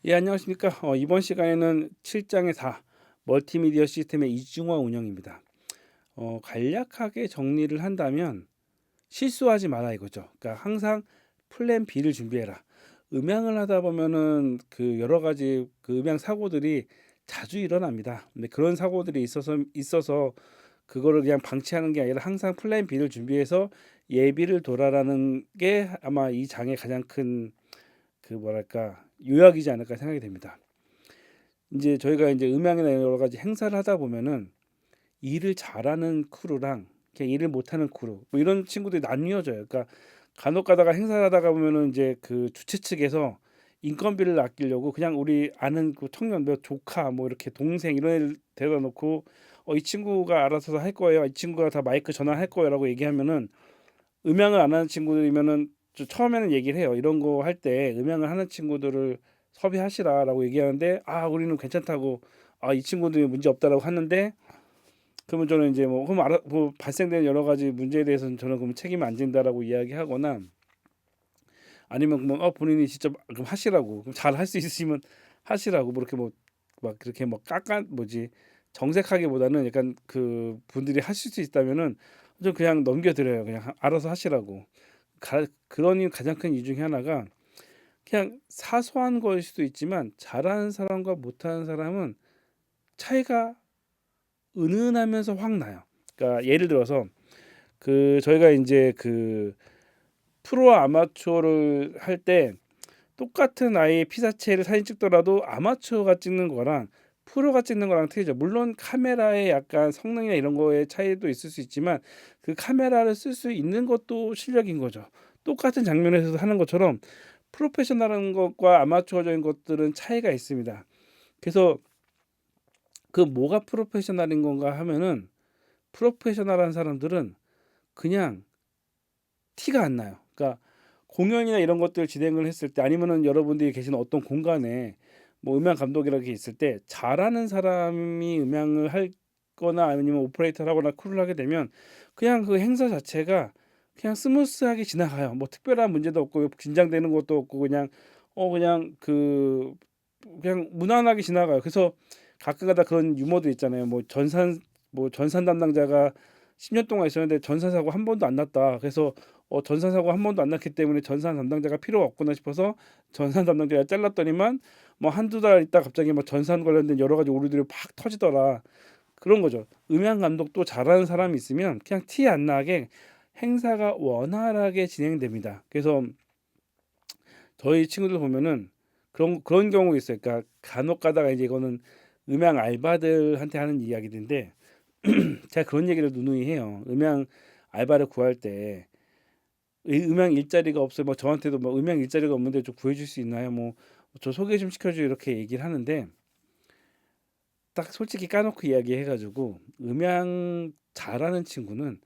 예, 안녕하십니까. 이번 시간에는 7장의 4 멀티미디어 시스템의 이중화 운영입니다. 간략하게 정리를 한다면 실수하지 마라 이거죠. 그러니까 항상 플랜 B를 준비해라. 음향을 하다 보면은 그 여러 가지 그 음향 사고들이 자주 일어납니다. 근데 그런 사고들이 있어서 그거를 그냥 방치하는 게 아니라 항상 플랜 B를 준비해서 예비를 돌아라는 게 아마 이 장의 가장 큰 그 뭐랄까 요약이지 않을까 생각이 됩니다. 이제 저희가 이제 음향이나 여러 가지 행사를 하다 보면은 일을 잘하는 크루랑 그냥 일을 못하는 크루 뭐 이런 친구들이 나뉘어져요. 그러니까 간혹 가다가 행사를 하다가 보면은 이제 그 주최 측에서 인건비를 아끼려고 그냥 우리 아는 그 청년 몇 조카 뭐 이렇게 동생 이런 애를 데려다 놓고 이 친구가 알아서 할 거예요. 이 친구가 다 마이크 전화할 거예요라고 얘기하면은 음향을 안 하는 친구들이면은 처음에는 얘기를 해요. 이런 거 할 때 음향을 하는 친구들을 섭외하시라라고 얘기하는데 우리는 괜찮다고 이 친구들이 문제 없다라고 하는데 그러면 저는 이제 뭐 그럼 뭐 발생되는 여러 가지 문제에 대해서는 저는 그럼 책임을 안 진다라고 이야기하거나 아니면 뭐 본인이 직접 그럼 하시라고 그럼 잘 할 수 있으시면 하시라고 뭐 이렇게 뭐 막 그렇게 뭐 깎아 뭐지 정색하기보다는 약간 그 분들이 하실 수 있다면은 좀 그냥 넘겨드려요. 그냥 알아서 하시라고. 그러니 가장 큰 이유 중에 하나가 그냥 사소한 거일 수도 있지만 잘하는 사람과 못하는 사람은 차이가 은은하면서 확 나요. 그러니까 예를 들어서 그 저희가 이제 그 프로와 아마추어를 할 때 똑같은 아이의 피사체를 사진 찍더라도 아마추어가 찍는 거랑 프로가 찍는 거랑 틀리죠. 물론 카메라의 약간 성능이나 이런 거에 차이도 있을 수 있지만 그 카메라를 쓸 수 있는 것도 실력인 거죠. 똑같은 장면에서 하는 것처럼 프로페셔널한 것과 아마추어적인 것들은 차이가 있습니다. 그래서 그 뭐가 프로페셔널인 건가 하면은 프로페셔널한 사람들은 그냥 티가 안 나요. 그러니까 공연이나 이런 것들 진행을 했을 때 아니면은 여러분들이 계시는 어떤 공간에 뭐 음향 감독이라는 게 있을 때 잘하는 사람이 음향을 할 거나 아니면 오퍼레이터를 하거나 크루를 하게 되면 그냥 그 행사 자체가 그냥 스무스하게 지나가요. 뭐 특별한 문제도 없고 긴장되는 것도 없고 그냥 그냥 무난하게 지나가요. 그래서 가끔가다 그런 유머도 있잖아요. 뭐 전산 담당자가 10년 동안 있었는데 전산 사고 한 번도 안 났다. 그래서 전산 사고 한 번도 안 났기 때문에 전산 담당자가 필요가 없구나 싶어서 전산 담당자가 잘랐더니만 뭐 한두 달 있다 갑자기 뭐 전산 관련된 여러 가지 오류들이 팍 터지더라. 그런 거죠. 음향 감독도 잘하는 사람이 있으면 그냥 티 안 나게 행사가 원활하게 진행됩니다. 그래서 저희 친구들 보면은 그런 경우 있어요. 그러니까 간혹 가다가 이제 이거는 음향 알바들한테 하는 이야기인데 제가 그런 얘기를 누누이 해요. 음향 알바를 구할 때 음향 일자리가 없어요. 뭐 저한테도 뭐 음향 일자리가 없는데 좀 구해줄 수 있나요? 뭐 저 소개 좀 시켜줘 이렇게 얘기를 하는데 딱 솔직히 까놓고 이야기해가지고 음향 잘하는 친구는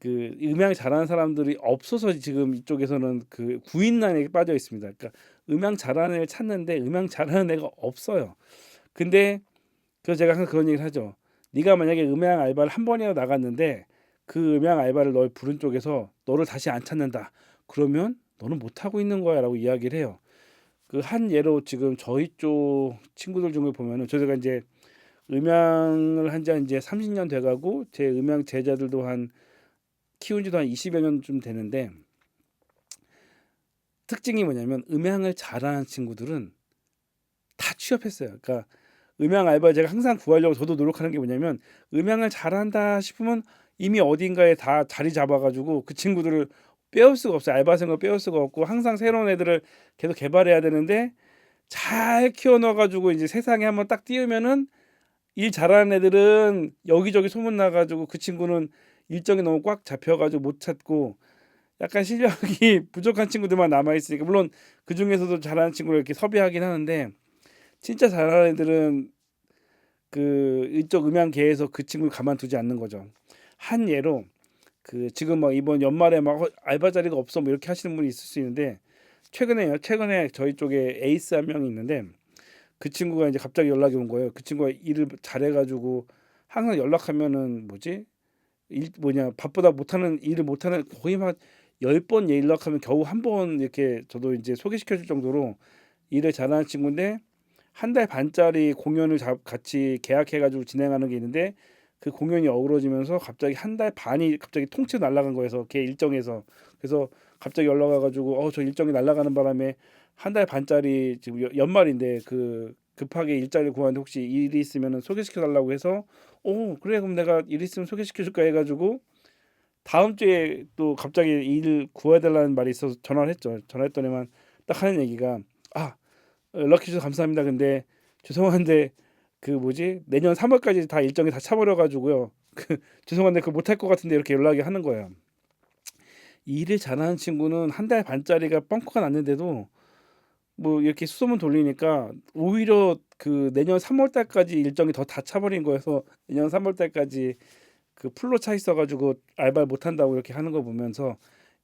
그 음향 잘하는 사람들이 없어서 지금 이쪽에서는 그 구인난에 빠져 있습니다. 그러니까 음향 잘하는 애를 찾는데 음향 잘하는 애가 없어요. 근데 그래서 제가 항상 그런 얘기를 하죠. 네가 만약에 음향 알바를 한 번이라도 나갔는데 그 음향 알바를 널 부른 쪽에서 너를 다시 안 찾는다. 그러면 너는 못 하고 있는 거야라고 이야기를 해요. 그 한 예로 지금 저희 쪽 친구들 중에 보면은 저희가 이제 음향을 한 지 이제 30년 돼가고 제 음향 제자들도 한 키운 지도 한 20여 년쯤 되는데 특징이 뭐냐면 음향을 잘하는 친구들은 다 취업했어요. 그러니까 음향 알바 제가 항상 구하려고 저도 노력하는 게 뭐냐면 음향을 잘한다 싶으면 이미 어딘가에 다 자리 잡아가지고 그 친구들을 빼올 수가 없어요. 알바생을 빼올 수가 없고 항상 새로운 애들을 계속 개발해야 되는데 잘 키워넣어가지고 이제 세상에 한번 딱 띄우면은 일 잘하는 애들은 여기저기 소문 나가지고 그 친구는 일정이 너무 꽉 잡혀가지고 못 찾고 약간 실력이 부족한 친구들만 남아 있으니까 물론 그 중에서도 잘하는 친구를 이렇게 섭외하긴 하는데 진짜 잘하는 애들은 그 이쪽 음향계에서 그 친구를 가만두지 않는 거죠. 한 예로 그 지금 막 이번 연말에 막 알바 자리가 없어 뭐 이렇게 하시는 분이 있을 수 있는데 최근에 저희 쪽에 에이스 한 명이 있는데 그 친구가 이제 갑자기 연락이 온 거예요. 그 친구가 일을 잘해가지고 항상 연락하면은 뭐지 일 뭐냐 바쁘다 못하는 일을 못하는 거의 막 10번 연락하면 겨우 한 번 이렇게 저도 이제 소개시켜 줄 정도로 일을 잘하는 친구인데 한 달 반짜리 공연을 같이 계약해 가지고 진행하는 게 있는데 그 공연이 어우러지면서 갑자기 한 달 반이 갑자기 통째로 날아간 거여서 걔 일정에서. 그래서 갑자기 연락 와 가지고 저 일정이 날아가는 바람에 한 달 반짜리 지금 연말인데 그 급하게 일자리를 구하는데 혹시 일이 있으면은 소개시켜 달라고 해서 그래 그럼 내가 일 있으면 소개시켜 줄까 해 가지고 다음 주에 또 갑자기 일 구해야 달라는 말이 있어서 전화를 했죠. 전화했더니만 딱 하는 얘기가 아 연락해 주셔서 감사합니다. 근데 죄송한데 그 뭐지 내년 3월까지 다 일정이 다 차버려 가지고요. 그 죄송한데 그거 못할 것 같은데 이렇게 연락이 하는 거예요. 일을 잘하는 친구는 한 달 반짜리가 뻥커가 났는데도 뭐 이렇게 수소문 돌리니까 오히려 그 내년 3월 달까지 일정이 더 다 차버린 거여서 내년 3월 달까지 그 풀로 차 있어 가지고 알바를 못 한다고 이렇게 하는 거 보면서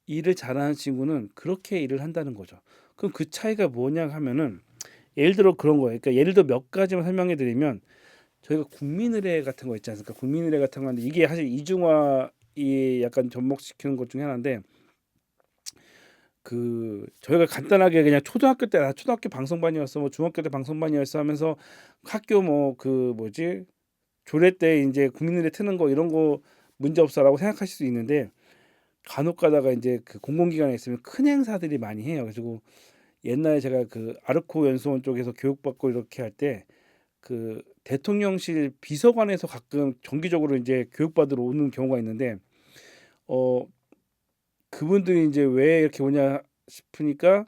일을 잘하는 친구는 그렇게 일을 한다는 거죠. 그럼 그 차이가 뭐냐 하면은 예를 들어 그런 거예요. 그러니까 예를 들어 몇 가지만 설명해 드리면 저희가 국민의례 같은 거 있지 않습니까? 국민의례 같은 건데 이게 사실 이중화에 약간 접목시키는 것 중에 하나인데 그 저희가 간단하게 그냥 초등학교 때 초등학교 방송반이었어 뭐 중학교 때 방송반이었어 하면서 학교 뭐 그 뭐지 조례 때 이제 국민의례 트는 거 이런 거 문제 없어라고 생각하실 수 있는데 간혹 가다가 이제 그 공공기관에 있으면 큰 행사들이 많이 해요. 그래서 옛날에 제가 그 아르코 연수원 쪽에서 교육받고 이렇게 할 때 그 대통령실 비서관에서 가끔 정기적으로 이제 교육받으러 오는 경우가 있는데 어 그분들이 이제 왜 이렇게 오냐 싶으니까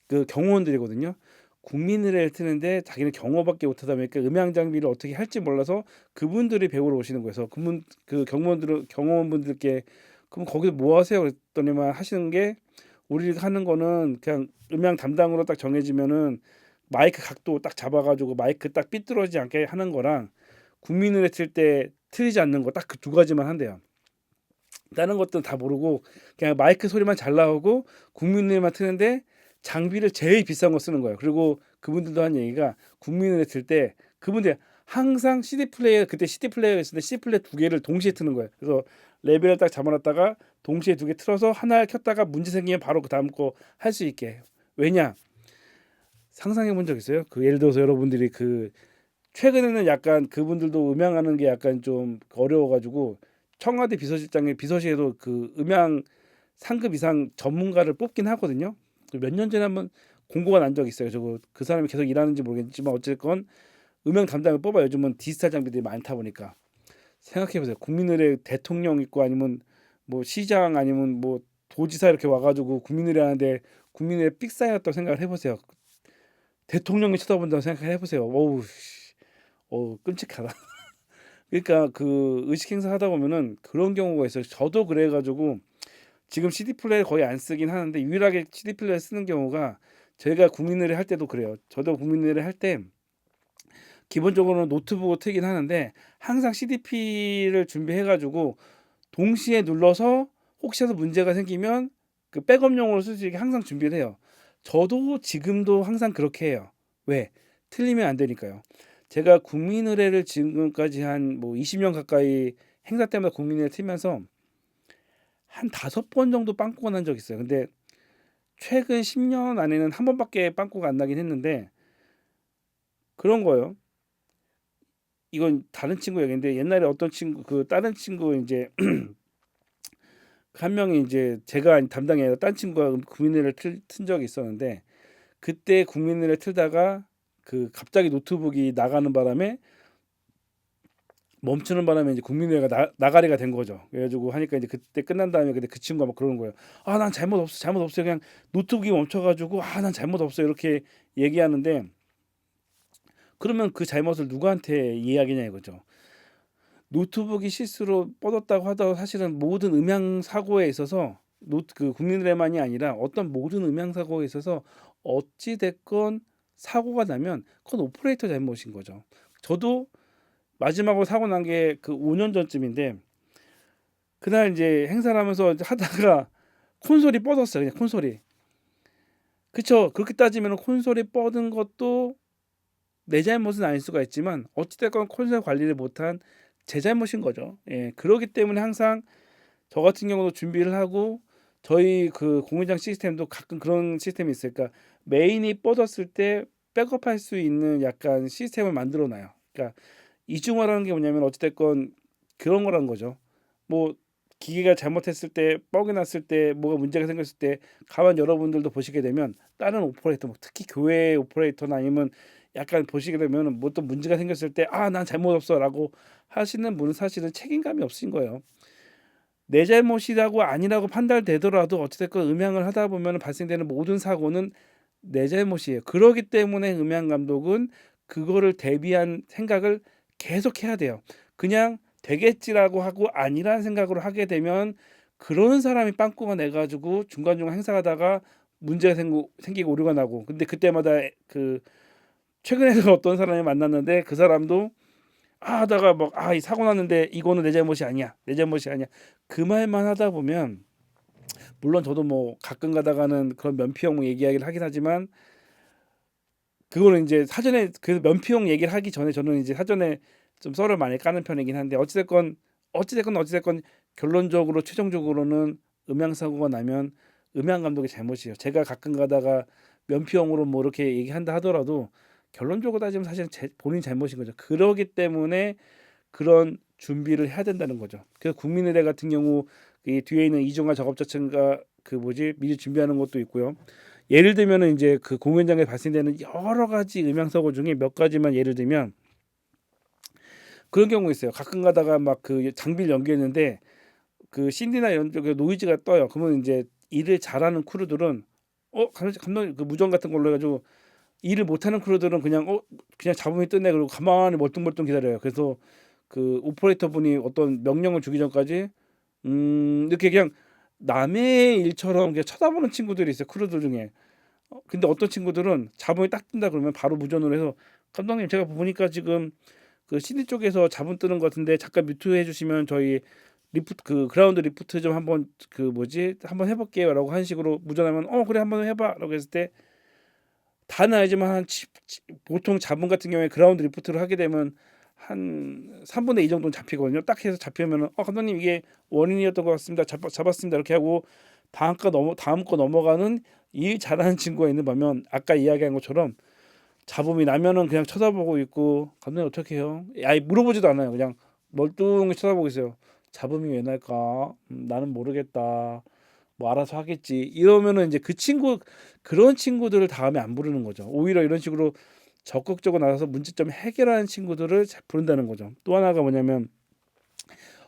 그 경호원들이거든요. 국민의례를 트는데 자기는 경호밖에 못하다 보니까 음향 장비를 어떻게 할지 몰라서 그분들이 배우러 오시는 거여서 그분 그 경호원분들께 그럼 거기서 뭐 하세요? 그랬더니만 하시는 게 우리가 하는 거는 그냥 음향 담당으로 딱 정해지면은 마이크 각도 딱 잡아가지고 마이크 딱 삐뚤어지지 않게 하는 거랑 국민의례 틀 때 틀리지 않는 거 딱 그 두 가지만 한대요. 다른 것들은 다 모르고 그냥 마이크 소리만 잘 나오고 국민의례만 트는데 장비를 제일 비싼 거 쓰는 거예요. 그리고 그분들도 한 얘기가 국민의례 틀 때 그분들 항상 CD 플레이어 그때 CD 플레이어가 있었는데 CD 플레이어 두 개를 동시에 트는 거예요. 그래서 레벨을 딱 잡아놨다가 동시에 두 개 틀어서 하나 켰다가 문제 생기면 바로 그 다음 거 할 수 있게. 왜냐? 상상해 본 적 있어요? 그 예를 들어서 여러분들이 그 최근에는 약간 그분들도 음향하는 게 약간 좀 어려워가지고 청와대 비서실장에 비서실에도 그 음향 상급 이상 전문가를 뽑긴 하거든요. 몇 년 전에 한번 공고가 난 적이 있어요. 저거 그 사람이 계속 일하는지 모르겠지만 어쨌건 음향 담당을 뽑아 요즘은 디지털 장비들이 많다 보니까 생각해 보세요. 국민의례 대통령 있고 아니면 뭐 시장 아니면 뭐 도지사 이렇게 와가지고 국민의례 하는데 국민의례 삑 쌓였다고 생각을 해보세요. 대통령이 쳐다본다고 생각해 보세요. 어우, 끔찍하다. 그러니까 그 의식 행사 하다 보면은 그런 경우가 있어요. 저도 그래가지고 지금 CD 플레이어 거의 안 쓰긴 하는데 유일하게 CD 플레이어 쓰는 경우가 제가 국민의례 할 때도 그래요. 저도 국민의례 할 때 기본적으로 노트북을 틀긴 하는데 항상 CDP를 준비해가지고 동시에 눌러서 혹시라도 문제가 생기면 그 백업용으로 쓸 수 있게 항상 준비를 해요. 저도 지금도 항상 그렇게 해요. 왜? 틀리면 안 되니까요. 제가 국민의례를 지금까지 한 뭐 20년 가까이 행사 때마다 국민의례 틀면서 한 5번 정도 빵꾸가 난 적 있어요. 근데 최근 10년 안에는 한 번밖에 빵꾸가 안 나긴 했는데 그런 거예요. 이건 다른 친구 얘기인데 옛날에 어떤 친구 그 다른 친구 이제 한 명이 이제 제가 담당이 아니라 딴 친구가 국민의례를 튼 적이 있었는데 그때 국민의례 틀다가 그 갑자기 노트북이 나가는 바람에 멈추는 바람에 이제 국민의례가 나가리가 된 거죠. 그래가지고 하니까 이제 그때 끝난 다음에 근데 그 친구가 막 그러는 거예요. 아, 난 잘못 없어, 잘못 없어요. 그냥 노트북이 멈춰가지고 난 잘못 없어 이렇게 얘기하는데 그러면 그 잘못을 누구한테 이야기냐 이거죠. 노트북이 실수로 뻗었다고 하더라도 사실은 모든 음향 사고에 있어서 그 국민의례만이 아니라 어떤 모든 음향 사고에 있어서 어찌 됐건 사고가 나면 그건 오퍼레이터 잘못인 거죠. 저도 마지막으로 사고 난 게 그 5년 전쯤인데 그날 이제 행사를 하면서 하다가 콘솔이 뻗었어요. 그냥 콘솔이. 그쵸. 그렇게 따지면 콘솔이 뻗은 것도 내 잘못은 아닐 수가 있지만 어찌됐건 콘솔 관리를 못한 제 잘못인 거죠. 예, 그러기 때문에 항상 저 같은 경우도 준비를 하고 저희 그 공연장 시스템도 가끔 그런 시스템이 있어요. 그러니까 메인이 뻗었을 때 백업할 수 있는 약간 시스템을 만들어 놔요. 그러니까 이중화라는 게 뭐냐면 어찌됐건 그런 거라는 거죠. 뭐 기계가 잘못했을 때 뻑이 났을 때 뭐가 문제가 생겼을 때 가만 여러분들도 보시게 되면 다른 오퍼레이터 뭐 특히 교회 오퍼레이터나 아니면 약간 보시게 되면 뭐 또 문제가 생겼을 때 아 난 잘못 없어라고 하시는 분은 사실은 책임감이 없으신 거예요. 내 잘못이라고 아니라고 판단되더라도 어찌됐건 음향을 하다 보면 발생되는 모든 사고는 내 잘못이에요. 그러기 때문에 음향 감독은 그거를 대비한 생각을 계속 해야 돼요. 그냥 되겠지라고 하고 아니라는 생각으로 하게 되면 그러는 사람이 빵꾸가 내 가지고 중간중간 행사하다가 문제가 생기고 오류가 나고 근데 그때마다 그 최근에도 어떤 사람이 만났는데 그 사람도 하다가 막 이 사고 났는데 이거는 내 잘못이 아니야. 내 잘못이 아니야. 그 말만 하다 보면 물론 저도 뭐 가끔 가다가는 그런 면피형 얘기하기를 하긴 하지만 그거는 이제 사전에 그 면피용 얘기를 하기 전에 저는 이제 사전에 좀 썰을 많이 까는 편이긴 한데 어찌됐건 결론적으로 최종적으로는 음향 사고가 나면 음향 감독의 잘못이에요. 제가 가끔 가다가 면피용으로 뭐 이렇게 얘기한다 하더라도 결론적으로 따지면 사실은 본인 잘못인 거죠. 그러기 때문에 그런 준비를 해야 된다는 거죠. 그래서 국민의대 같은 경우 이 뒤에 있는 이중화 작업자층가 그 뭐지 미리 준비하는 것도 있고요. 예를 들면은 이제 그 공연장에 발생되는 여러 가지 음향 사고 중에 몇 가지만 예를 들면 그런 경우 있어요. 가끔 가다가 막 그 장비를 연결했는데 그 신디나 이런 쪽에 노이즈가 떠요. 그러면 이제 일을 잘하는 크루들은 감독님 그 무전 같은 걸로 해가지고 일을 못하는 크루들은 그냥 잡으면 뜨네 그리고 가만히 멀뚱멀뚱 기다려요. 그래서 그 오퍼레이터 분이 어떤 명령을 주기 전까지 이렇게 그냥 남의 일처럼 그냥 쳐다보는 친구들이 있어요. 크루들 중에. 근데 어떤 친구들은 자본이 딱 뜬다 그러면 바로 무전으로 해서 감독님 제가 보니까 지금 그 CD 쪽에서 자본 뜨는 것 같은데 잠깐 뮤트 해주시면 저희 리프트 그 그라운드 리프트 좀 한번 그 뭐지 한번 해볼게요라고 한 식으로 무전하면 그래 한번 해봐라고 했을 때 다는 아니지만 보통 자본 같은 경우에 그라운드 리프트를 하게 되면 한 3분의 2 정도는 잡히거든요. 딱 해서 잡히면은 감독님 이게 원인이었던 것 같습니다. 잡았습니다. 이렇게 하고 다음 거 넘어가는 일 잘하는 친구가 있는 반면 아까 이야기한 것처럼 잡음이 나면은 그냥 쳐다보고 있고 감독님 어떻게 해요? 아예 물어보지도 않아요. 그냥 멀뚱히 쳐다보고 있어요. 잡음이 왜 날까? 나는 모르겠다. 뭐 알아서 하겠지. 이러면은 이제 그런 친구들을 다음에 안 부르는 거죠. 오히려 이런 식으로 적극적으로 나서서 문제점 해결하는 친구들을 부른다는 거죠. 또 하나가 뭐냐면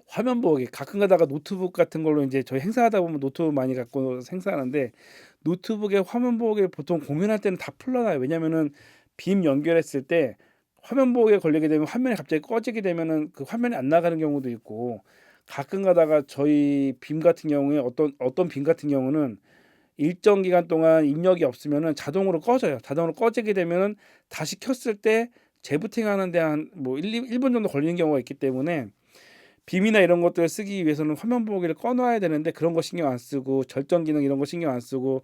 화면 보기. 가끔 가다가 노트북 같은 걸로 이제 저희 행사하다 보면 노트북 많이 갖고 행사하는데 노트북에 화면 보호기 보통 공연할 때는 다 풀러놔요. 왜냐면은 빔 연결했을 때 화면 보호기에 걸리게 되면 화면이 갑자기 꺼지게 되면은 그 화면이 안 나가는 경우도 있고 가끔 가다가 저희 빔 같은 경우에 어떤 빔 같은 경우는 일정 기간 동안 입력이 없으면은 자동으로 꺼져요. 자동으로 꺼지게 되면은 다시 켰을 때 재부팅 하는데 한 뭐 1분 정도 걸리는 경우가 있기 때문에 빔이나 이런 것들을 쓰기 위해서는 화면 보호기를 꺼놔야 되는데 그런 거 신경 안 쓰고 절전 기능 이런 거 신경 안 쓰고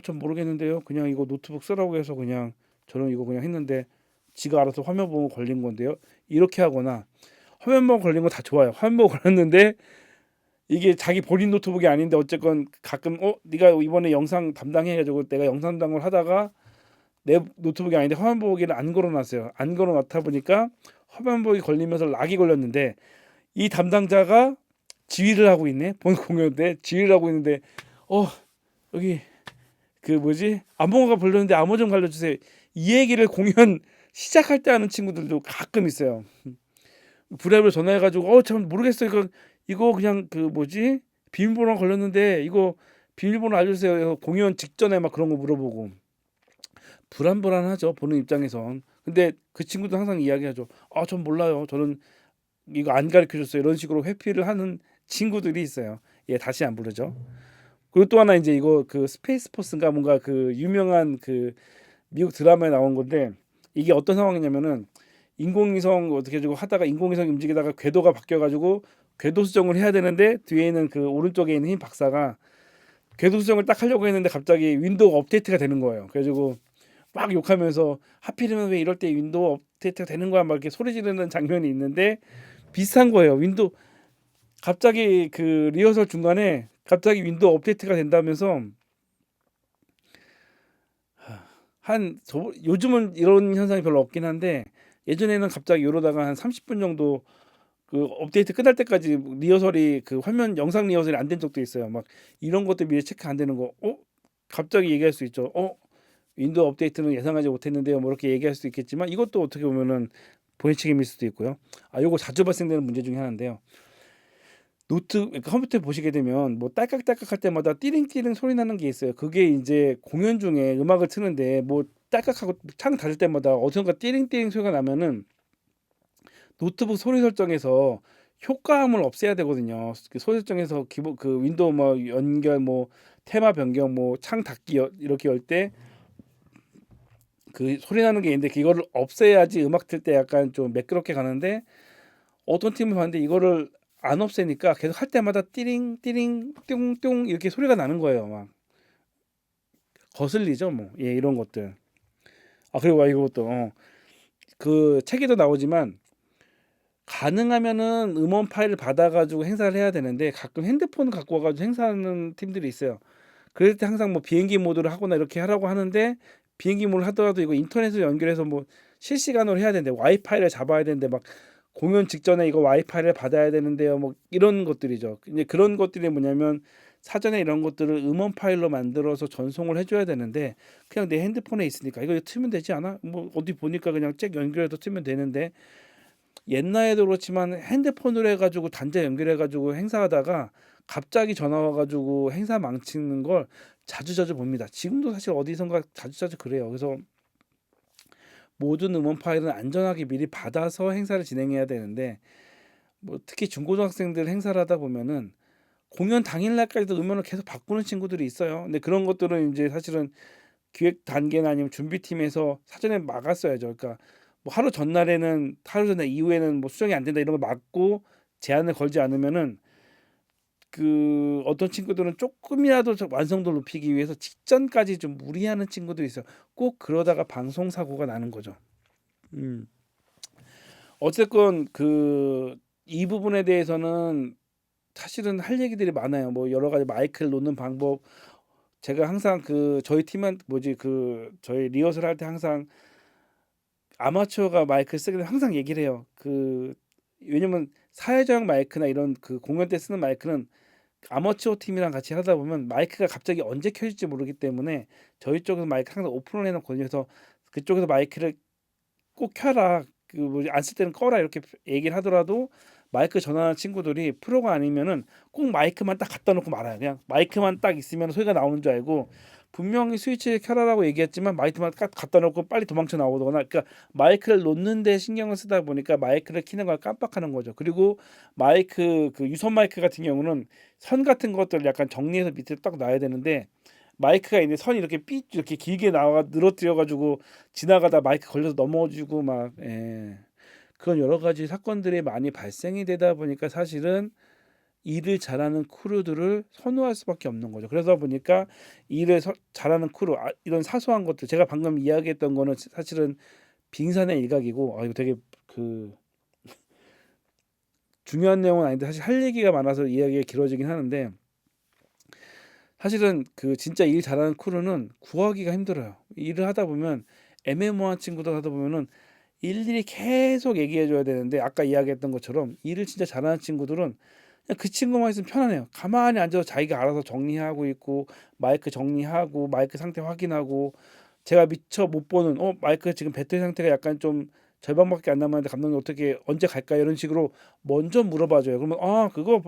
전 모르겠는데요. 그냥 이거 노트북 쓰라고 해서 그냥 저는 이거 그냥 했는데 지가 알아서 화면 보호 걸린 건데요. 이렇게 하거나 화면 보호 걸린 거 다 좋아요. 화면 보호 걸렸는데 이게 자기 본인 노트북이 아닌데 어쨌건 가끔 네가 이번에 영상 담당해가지고 내가 영상 담당을 하다가 내 노트북이 아닌데 화면 보호기를 안 걸어놨어요. 안 걸어놨다 보니까 화면 보호기 걸리면서 락이 걸렸는데 이 담당자가 지휘를 하고 있네. 본 공연 때 지휘를 하고 있는데 여기 그 뭐지 암호가 불렀는데 암호 좀 알려주세요. 이 얘기를 공연 시작할 때 하는 친구들도 가끔 있어요. 브랩을 전화해가지고 참 모르겠어요. 이거 그냥 그 뭐지 비밀번호 걸렸는데 이거 비밀번호 알려주세요. 공연 직전에 막 그런 거 물어보고 불안불안하죠. 보는 입장에선. 근데 그 친구도 항상 이야기하죠. 전 몰라요. 저는 이거 안 가르쳐줬어요. 이런 식으로 회피를 하는 친구들이 있어요. 다시 안 부르죠. 그리고 또 하나 이제 이거 그 스페이스 포스인가 뭔가 그 유명한 그 미국 드라마에 나온 건데 이게 어떤 상황이냐면은 인공위성 어떻게 해주고 하다가 인공위성이 움직이다가 궤도가 바뀌어가지고 궤도 수정을 해야 되는데 뒤에 있는 그 오른쪽에 있는 흰 박사가 궤도 수정을 딱 하려고 했는데 갑자기 윈도우 업데이트가 되는 거예요. 그래가지고 막 욕하면서 하필이면 왜 이럴 때 윈도우 업데이트가 되는 거야 막 이렇게 소리 지르는 장면이 있는데 비슷한 거예요. 갑자기 그 리허설 중간에 갑자기 윈도우 업데이트가 된다면서 요즘은 이런 현상이 별로 없긴 한데 예전에는 갑자기 이러다가 한 30분 정도 그 업데이트 끝날 때까지 리허설이 그 화면 영상 리허설이 안 된 적도 있어요. 막 이런 것들 미리 체크 안 되는 거, 갑자기 얘기할 수 있죠. 윈도우 업데이트는 예상하지 못했는데요. 뭐 이렇게 얘기할 수 있겠지만 이것도 어떻게 보면은 본인 책임일 수도 있고요. 요거 자주 발생되는 문제 중에 하나인데요. 그러니까 컴퓨터 보시게 되면 뭐 딸깍딸깍 할 때마다 띠링띠링 소리 나는 게 있어요. 그게 이제 공연 중에 음악을 트는데 뭐 딸깍하고 창 닫을 때마다 어디선가 띠링띠링 소리가 나면은 노트북 소리 설정에서 효과음을 없애야 되거든요. 그 소리 설정에서 기본 그 윈도우 뭐 연결 뭐 테마 변경 뭐 창 닫기 이렇게 열 때 그 소리 나는 게 있는데 그거를 없애야지 음악 틀 때 약간 좀 매끄럽게 가는데 어떤 팀을 봤는데 이거를 안 없애니까 계속 할 때마다 띠링 띠링 띵띵 이렇게 소리가 나는 거예요. 막 거슬리죠, 뭐. 예, 이런 것들. 그리고 이것도 그 책에도 나오지만 가능하면은 음원 파일을 받아가지고 행사를 해야 되는데 가끔 핸드폰 갖고 와가지고 행사하는 팀들이 있어요. 그럴 때 항상 뭐 비행기 모드를 하거나 이렇게 하라고 하는데 비행기 모드를 하더라도 이거 인터넷으로 연결해서 뭐 실시간으로 해야 되는데 와이파이를 잡아야 되는데 막 공연 직전에 이거 와이파이를 받아야 되는데요. 뭐 이런 것들이죠. 이제 그런 것들이 뭐냐면 사전에 이런 것들을 음원 파일로 만들어서 전송을 해줘야 되는데 그냥 내 핸드폰에 있으니까 이거 틀면 되지 않아? 뭐 어디 보니까 그냥 잭 연결해서 틀면 되는데 옛날에도 그렇지만 핸드폰으로 해가지고 단자 연결해가지고 행사하다가 갑자기 전화 와가지고 행사 망치는 걸 자주자주 봅니다. 지금도 사실 어디선가 자주자주 그래요. 그래서 모든 음원 파일은 안전하게 미리 받아서 행사를 진행해야 되는데 뭐 특히 중고등학생들 행사를 하다 보면은 공연 당일날까지도 음원을 계속 바꾸는 친구들이 있어요. 근데 그런 것들은 이제 사실은 기획 단계나 아니면 준비팀에서 사전에 막았어야죠. 그러니까 뭐 하루 전날에는 하루 전에 이후에는 뭐 수정이 안 된다 이런 거 막고 제한을 걸지 않으면은 그 어떤 친구들은 조금이라도 완성도 높이기 위해서 직전까지 좀 무리하는 친구도 있어요. 꼭 그러다가 방송 사고가 나는 거죠. 음. 어쨌건 그 이 부분에 대해서는 사실은 할 얘기들이 많아요. 뭐 여러 가지 마이크를 놓는 방법. 제가 항상 그 저희 팀한 뭐지 그 저희 리허설 할 때 항상 아마추어가 마이크를 쓰게 되면 항상 얘기를 해요. 왜냐면 사회적 마이크나 이런 그 공연 때 쓰는 마이크는 아마추어 팀이랑 같이 하다 보면 마이크가 갑자기 언제 켜질지 모르기 때문에 저희 쪽에서 마이크 항상 오픈을 해놓거든요. 그래서 그쪽에서 마이크를 꼭 켜라. 그 뭐지 안 쓸 때는 꺼라 이렇게 얘기를 하더라도 마이크 전화하는 친구들이 프로가 아니면은 꼭 마이크만 딱 갖다 놓고 말아요. 그냥 마이크만 딱 있으면 소리가 나오는 줄 알고 분명히 스위치 켜라라고 얘기했지만 마이크만 딱 갖다 놓고 빨리 도망쳐 나오거나 그러니까 마이크를 놓는 데 신경을 쓰다 보니까 마이크를 켜는 걸 깜빡하는 거죠. 그리고 마이크 그 유선 마이크 같은 경우는 선 같은 것들을 약간 정리해서 밑에 딱 놔야 되는데 마이크가 있는데 선이 이렇게 삐 이렇게 길게 나와 늘어뜨려 가지고 지나가다 마이크 걸려서 넘어지고 막 그런 여러 가지 사건들이 많이 발생이 되다 보니까 사실은 일을 잘하는 크루들을 선호할 수밖에 없는 거죠. 그러다 보니까 잘하는 크루 이런 사소한 것들 제가 방금 이야기했던 거는 사실은 빙산의 일각이고 이거 되게 그 중요한 내용은 아닌데 사실 할 얘기가 많아서 이야기가 길어지긴 하는데 사실은 그 진짜 일 잘하는 크루는 구하기가 힘들어요. 일을 하다 보면 애매모호한 친구들 하다 보면은 일일이 계속 얘기해 줘야 되는데 아까 이야기했던 것처럼 일을 진짜 잘하는 친구들은 그냥 그 친구만 있으면 편하네요. 가만히 앉아서 자기가 알아서 정리하고 있고 마이크 정리하고 마이크 상태 확인하고 제가 미처 못 보는 마이크 지금 배터리 상태가 약간 좀 절반밖에 안 남았는데 감독님 어떻게 언제 갈까요? 이런 식으로 먼저 물어봐줘요. 그러면 그거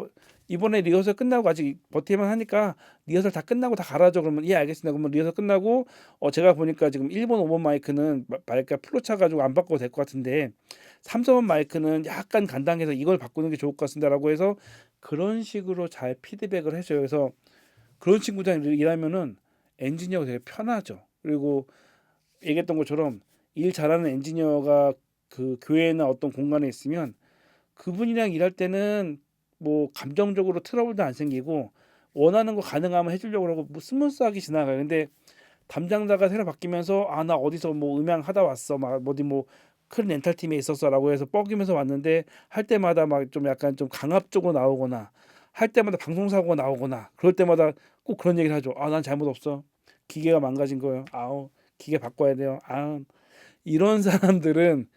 이번에 리허설 끝나고 아직 버티만 하니까 리허설 다 끝나고 다 갈아줘. 그러면 예 알겠습니다. 그러면 리허설 끝나고 제가 보니까 지금 1번 5번 마이크는 마이크가 풀로 차가지고 안 바꿔도 될 것 같은데 3, 4번 마이크는 약간 간당해서 이걸 바꾸는 게 좋을 것 같습니다라고 해서 그런 식으로 잘 피드백을 해줘요. 그래서 그런 친구들이랑 일하면은 엔지니어가 되게 편하죠. 그리고 얘기했던 것처럼 일 잘하는 엔지니어가 그 교회나 어떤 공간에 있으면 그분이랑 일할 때는 뭐 감정적으로 트러블도 안 생기고 원하는 거 가능하면 해주려고 하고 뭐 스무스하게 지나가요. 근데 담당자가 새로 바뀌면서 나 어디서 뭐 음향 하다 왔어 막 어디 뭐 큰 렌탈 팀에 있었어라고 해서 뻐기면서 왔는데 할 때마다 막 좀 약간 좀 강압적으로 나오거나 할 때마다 방송 사고가 나오거나 그럴 때마다 꼭 그런 얘기를 하죠. 아, 난 잘못 없어. 기계가 망가진 거예요. 아우, 기계 바꿔야 돼요. 아, 이런 사람들은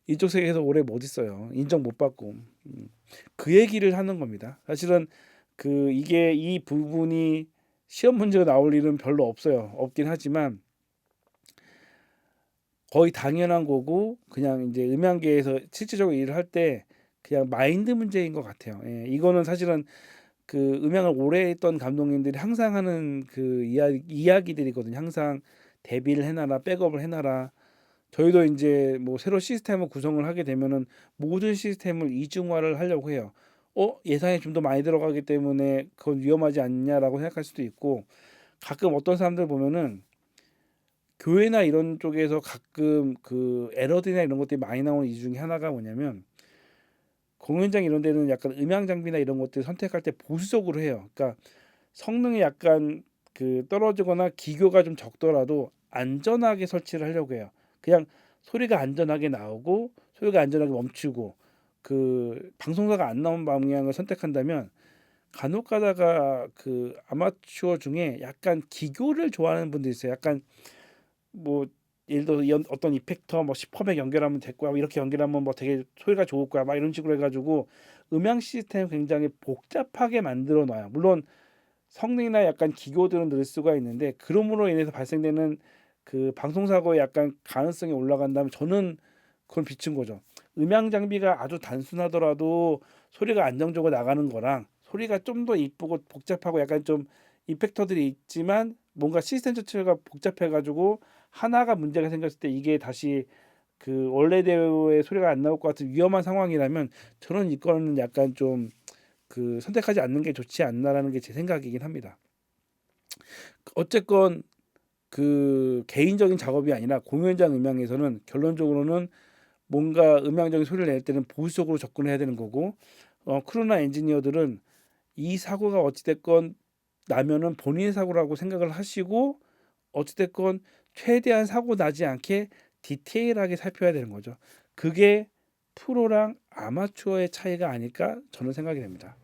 이쪽 세계에서 오래 못 있어요. 인정 못 받고. 그 얘기를 하는 겁니다. 사실은 이게 이 부분이 시험 문제가 나올 일은 별로 없어요. 없긴 하지만 거의 당연한 거고 그냥 이제 음향계에서 실질적으로 일을 할 때 그냥 마인드 문제인 것 같아요. 예, 이거는 사실은 음향을 오래 했던 감독님들이 항상 하는 이야기들이거든요. 항상 대비를 해놔라, 백업을 해놔라. 저희도 이제 뭐 새로 시스템을 구성을 하게 되면은 모든 시스템을 이중화를 하려고 해요. 예산이 좀 더 많이 들어가기 때문에 그건 위험하지 않냐라고 생각할 수도 있고 가끔 어떤 사람들 보면은 교회나 이런 쪽에서 가끔 에러들이나 이런 것들이 많이 나오는 이유 중에 하나가 뭐냐면 공연장 이런 데는 약간 음향 장비나 이런 것들 선택할 때 보수적으로 해요. 그러니까 성능이 약간 떨어지거나 기교가 좀 적더라도 안전하게 설치를 하려고 해요. 그냥 소리가 안전하게 나오고 소리가 안전하게 멈추고 방송사가 안 나온 방향을 선택한다면 간혹 가다가 아마추어 중에 약간 기교를 좋아하는 분들이 있어요. 약간 뭐 예를 들어 어떤 이펙터 뭐 10컴에 연결하면 될 거야. 뭐 이렇게 연결하면 뭐 되게 소리가 좋을 거야. 막 이런 식으로 해가지고 음향 시스템 굉장히 복잡하게 만들어 놔요. 물론 성능이나 약간 기교들은 늘 수가 있는데 그럼으로 인해서 발생되는 방송 사고의 약간 가능성이 올라간다면 저는 그건 비춘 거죠. 음향 장비가 아주 단순하더라도 소리가 안정적으로 나가는 거랑 소리가 좀 더 이쁘고 복잡하고 약간 좀 이펙터들이 있지만 뭔가 시스템 자체가 복잡해가지고 하나가 문제가 생겼을 때 이게 다시 원래대로의 소리가 안 나올 것 같은 위험한 상황이라면 저는 이거는 약간 좀 선택하지 않는 게 좋지 않나라는 게 제 생각이긴 합니다. 어쨌건 개인적인 작업이 아니라 공연장 음향에서는 결론적으로는 뭔가 음향적인 소리를 낼 때는 보수적으로 접근해야 되는 거고 크루나 엔지니어들은 이 사고가 어찌됐건 나면은 본인의 사고라고 생각을 하시고 어찌됐건 최대한 사고 나지 않게 디테일하게 살펴야 되는 거죠. 그게 프로랑 아마추어의 차이가 아닐까 저는 생각이 됩니다.